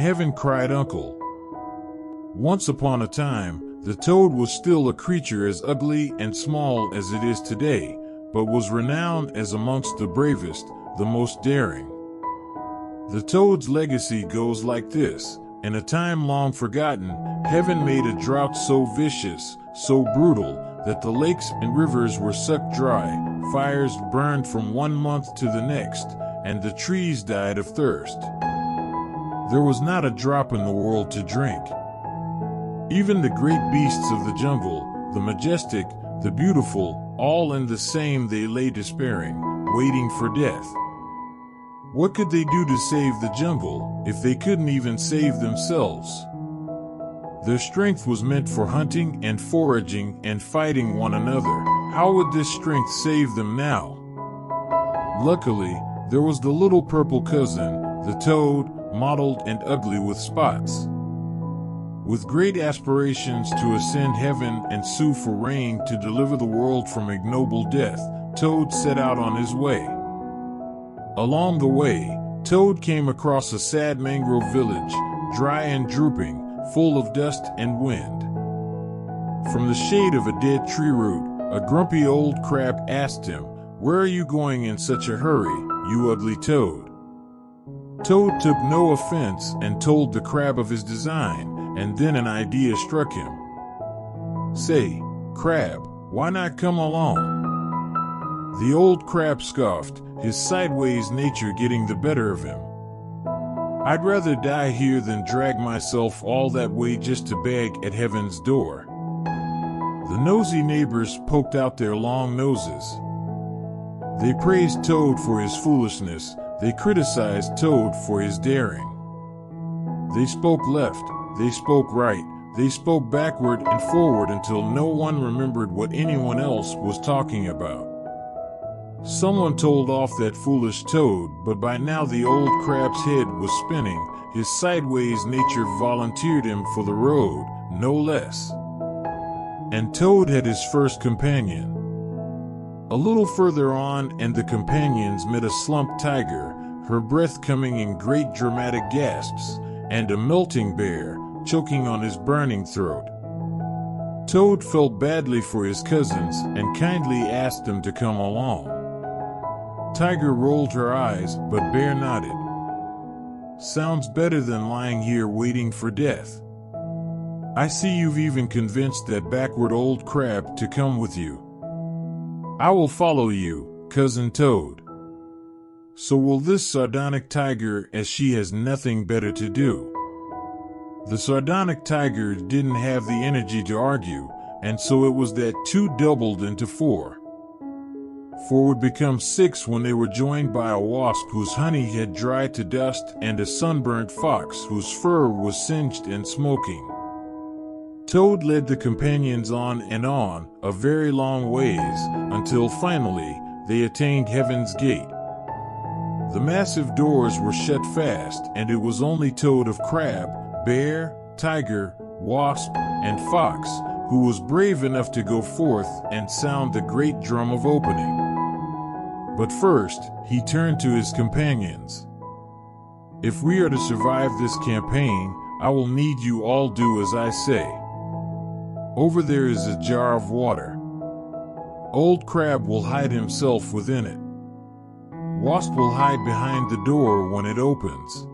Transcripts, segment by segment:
Heaven cried uncle. Once upon a time, the toad was still a creature as ugly and small as it is today, but was renowned as amongst the bravest, the most daring. The toad's legacy goes like this. In a time long forgotten, heaven made a drought so vicious, so brutal, that the lakes and rivers were sucked dry, fires burned from one month to the next, and the trees died of thirst. There was not a drop in the world to drink. Even the great beasts of the jungle, the majestic, the beautiful, all in the same they lay despairing, waiting for death. What could they do to save the jungle, if they couldn't even save themselves? Their strength was meant for hunting and foraging and fighting one another. How would this strength save them now? Luckily, there was the little purple cousin, the toad, mottled and ugly with spots. With great aspirations to ascend heaven and sue for rain to deliver the world from ignoble death, Toad set out on his way. Along the way, Toad came across a sad mangrove village, dry and drooping, full of dust and wind. From the shade of a dead tree root, a grumpy old crab asked him, "Where are you going in such a hurry, you ugly toad?" Toad took no offense and told the crab of his design, and then an idea struck him. "Say, crab, why not come along?" The old crab scoffed, his sideways nature getting the better of him. "I'd rather die here than drag myself all that way just to beg at heaven's door." The nosy neighbors poked out their long noses. They praised Toad for his foolishness, they criticized Toad for his daring. They spoke left, they spoke right, they spoke backward and forward until no one remembered what anyone else was talking about. Someone told off that foolish toad, but by now the old crab's head was spinning. His sideways nature volunteered him for the road, no less. And Toad had his first companion. A little further on, and the companions met a slumped tiger, her breath coming in great dramatic gasps, and a melting bear, choking on his burning throat. Toad felt badly for his cousins and kindly asked them to come along. Tiger rolled her eyes, but Bear nodded. "Sounds better than lying here waiting for death. I see you've even convinced that backward old crab to come with you. I will follow you, Cousin Toad." So will this sardonic tiger, as she has nothing better to do. The sardonic tiger didn't have the energy to argue, and so it was that two doubled into four. Four would become six when they were joined by a wasp whose honey had dried to dust and a sunburnt fox whose fur was singed and smoking. Toad led the companions on, a very long ways, until finally they attained Heaven's Gate. The massive doors were shut fast, and it was only Toad of Crab, Bear, Tiger, Wasp, and Fox who was brave enough to go forth and sound the great drum of opening. But first, he turned to his companions. "If we are to survive this campaign, I will need you all do as I say. Over there is a jar of water. Old Crab will hide himself within it. Wasp will hide behind the door when it opens.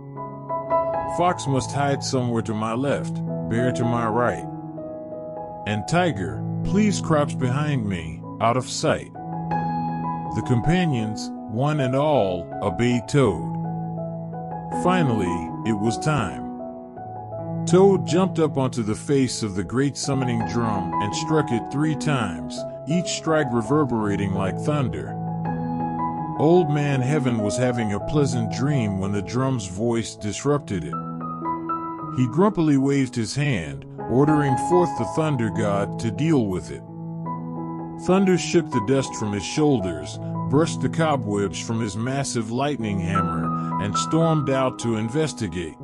Fox must hide somewhere to my left, Bear to my right. And Tiger, please crouch behind me, out of sight." The companions, one and all, obeyed Toad. Finally, it was time. Toad jumped up onto the face of the great summoning drum and struck it 3 times, each strike reverberating like thunder. Old Man Heaven was having a pleasant dream when the drum's voice disrupted it. He grumpily waved his hand, ordering forth the thunder god to deal with it. Thunder shook the dust from his shoulders, brushed the cobwebs from his massive lightning hammer, and stormed out to investigate.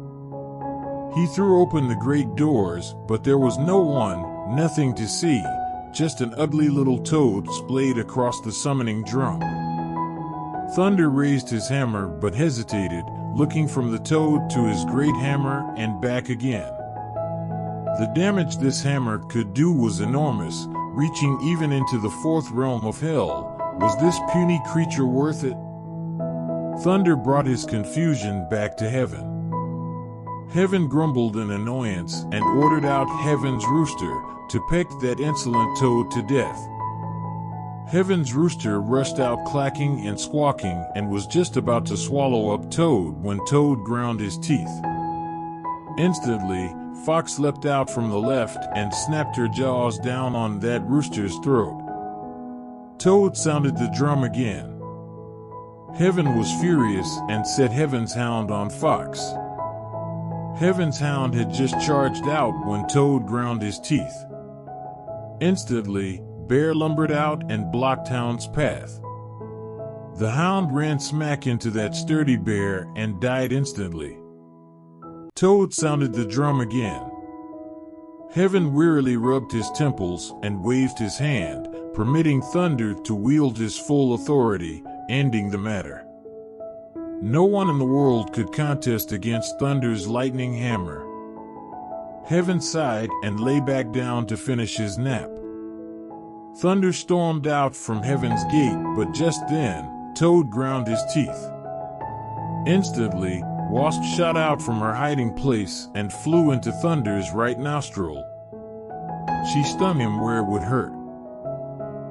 He threw open the great doors, but there was no one, nothing to see, just an ugly little toad splayed across the summoning drum. Thunder raised his hammer but hesitated, looking from the toad to his great hammer and back again. The damage this hammer could do was enormous, reaching even into the fourth realm of hell. Was this puny creature worth it? Thunder brought his confusion back to heaven. Heaven grumbled in annoyance and ordered out heaven's rooster to peck that insolent toad to death. Heaven's rooster rushed out clacking and squawking and was just about to swallow up Toad when Toad ground his teeth. Instantly, Fox leapt out from the left and snapped her jaws down on that rooster's throat. Toad sounded the drum again. Heaven was furious and set Heaven's hound on Fox. Heaven's hound had just charged out when Toad ground his teeth. Instantly, Bear lumbered out and blocked Hound's path. The hound ran smack into that sturdy bear and died instantly. Toad sounded the drum again. Heaven wearily rubbed his temples and waved his hand, permitting Thunder to wield his full authority, ending the matter. No one in the world could contest against Thunder's lightning hammer. Heaven sighed and lay back down to finish his nap. Thunder stormed out from Heaven's gate, but just then, Toad ground his teeth. Instantly, Wasp shot out from her hiding place and flew into Thunder's right nostril. She stung him where it would hurt.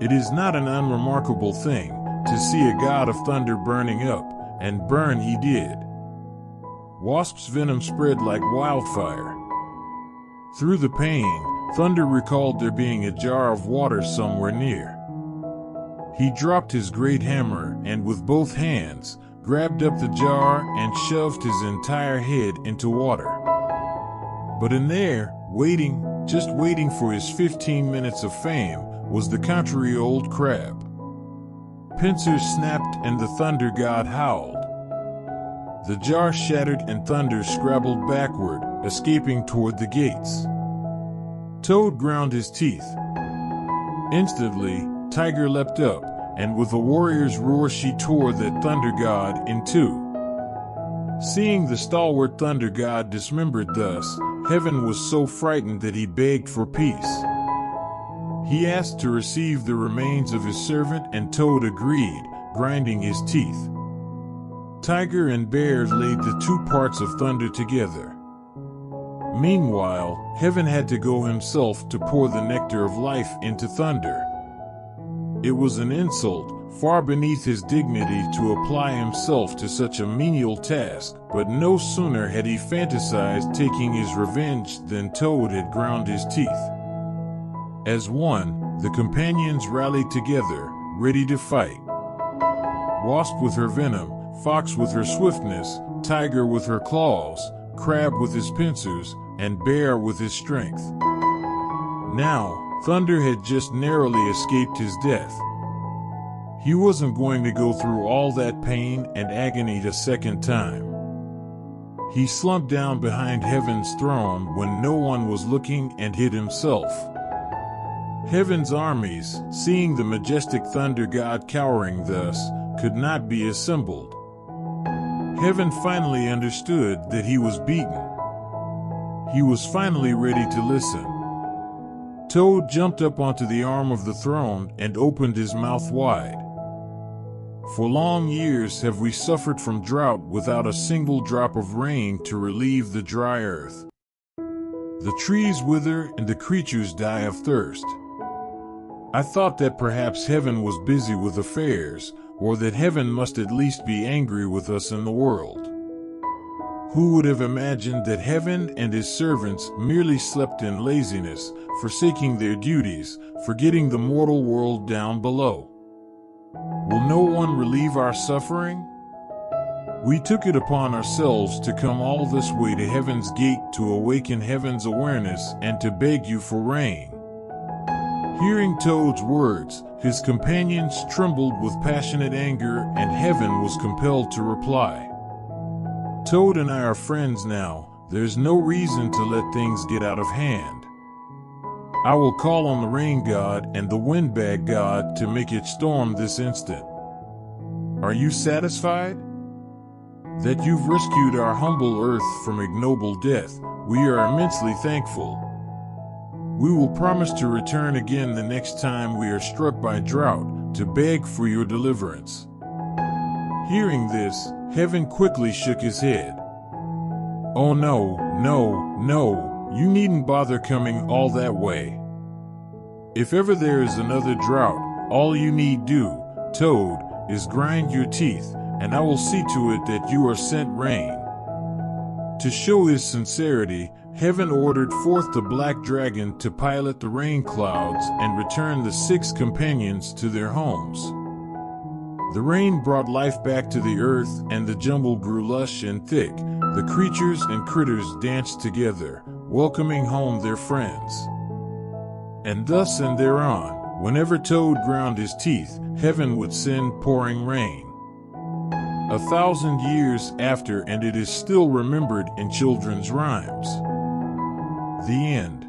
It is not an unremarkable thing to see a god of thunder burning up, and burn he did. Wasp's venom spread like wildfire. Through the pain, Thunder recalled there being a jar of water somewhere near. He dropped his great hammer and with both hands, grabbed up the jar and shoved his entire head into water. But in there, just waiting for his 15 minutes of fame, was the contrary old crab. Pincers snapped and the thunder god howled. The jar shattered and Thunder scrabbled backward, escaping toward the gates. Toad ground his teeth. Instantly, Tiger leapt up, and with a warrior's roar she tore that thunder god in two. Seeing the stalwart thunder god dismembered thus, Heaven was so frightened that he begged for peace. He asked to receive the remains of his servant and Toad agreed, grinding his teeth. Tiger and Bear laid the two parts of Thunder together. Meanwhile, Heaven had to go himself to pour the nectar of life into Thunder. It was an insult, far beneath his dignity to apply himself to such a menial task, but no sooner had he fantasized taking his revenge than Toad had ground his teeth. As one, the companions rallied together, ready to fight. Wasp with her venom, Fox with her swiftness, Tiger with her claws, Crab with his pincers, and Bear with his strength. Now, Thunder had just narrowly escaped his death. He wasn't going to go through all that pain and agony a second time. He slumped down behind Heaven's throne when no one was looking and hid himself. Heaven's armies, seeing the majestic thunder god cowering thus, could not be assembled. Heaven finally understood that he was beaten. He was finally ready to listen. Toad jumped up onto the arm of the throne and opened his mouth wide. For long years have we suffered from drought without a single drop of rain to relieve the dry earth. The trees wither and the creatures die of thirst. I thought that perhaps Heaven was busy with affairs, or that Heaven must at least be angry with us in the world. Who would have imagined that Heaven and his servants merely slept in laziness, forsaking their duties, forgetting the mortal world down below? Will no one relieve our suffering? We took it upon ourselves to come all this way to Heaven's gate to awaken Heaven's awareness and to beg you for rain. Hearing Toad's words, his companions trembled with passionate anger, and Heaven was compelled to reply. Toad and I are friends now. There's no reason to let things get out of hand. I will call on the rain god and the windbag god to make it storm this instant. Are you satisfied? that you've rescued our humble earth from ignoble death. We are immensely thankful. We will promise to return again the next time we are struck by drought, to beg for your deliverance." Hearing this, Heaven quickly shook his head. "Oh no, no, no, you needn't bother coming all that way. If ever there is another drought, all you need do, Toad, is grind your teeth, and I will see to it that you are sent rain." To show his sincerity, Heaven ordered forth the black dragon to pilot the rain clouds and return the 6 companions to their homes. The rain brought life back to the earth, and the jungle grew lush and thick. The creatures and critters danced together, welcoming home their friends. And thus and thereon, whenever Toad ground his teeth, Heaven would send pouring rain. 1,000 years after, and it is still remembered in children's rhymes. The end.